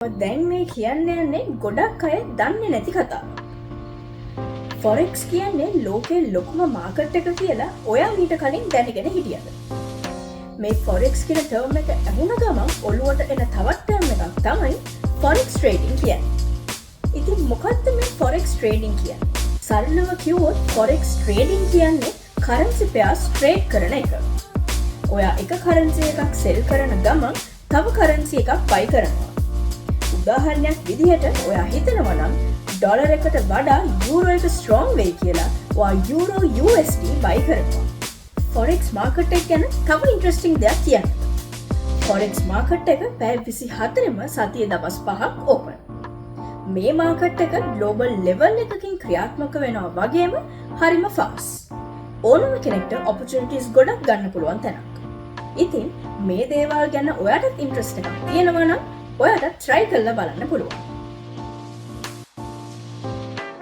දැන් මේ කියන්න යන්නේ ගොඩක් අය දන්නේ නැති කතා. ෆොරෙක්ස් කියන්නේ ලෝකේ ලොකුම මාකට් එක කියලා ඔයා මීට කලින් දැනගෙන හිටියද? මේ ෆොරෙක්ස් කියන ටර්ම් එක ඇහුණ ගමන් ඔළුවට එන තවත් ටර්ම් එකක් තමයි ෆොරෙක්ස් ට්‍රේඩින් කියන්නේ. ඉතින් මොකක්ද මේ ෆොරෙක්ස් ට්‍රේඩින් කියන්නේ? සරලව කිව්වොත් ෆොරෙක්ස් ට්‍රේඩින් කියන්නේ කරන්සි පෙයාර්ස් ට්‍රේඩ් කරන එක. ඔයා එක කරන්සි එකක් සෙල් කරන ගමන් තව කරන්සි එකක් බයි කරනවා. උදාහරණයක් විදිහට ඔයා හිතනවා නම් ඩොලර් එකට වඩා යූරෝ එක ස්ට්‍රෝං වෙයි කියලා ඔයා යූරෝ USD බයි කරනවා. ෆොරෙක්ස් මාකට් එක ගැන තව ඉන්ට්‍රස්ටිං දෙයක් කියන්න. ෆොරෙක්ස් මාකට් එක පැය 24ම සතියේ දවස් 5ක් ඕපන්. මේ මාකට් එක ග්ලෝබල් ලෙවල් එකකින් ක්‍රියාත්මක වෙනවා වගේම හරිම ෆාස්ට්. ඕනම කෙනෙක්ට ඔපචුනිටිස් ගොඩක් ගන්න පුළුවන් තැනක්. ඉතින් මේ දේවල් ගැන ඔයාටත් ඉන්ට්‍රස්ට් එකක් තියෙනවා නම් ඔයාට try කරලා බලන්න පුළුවන්.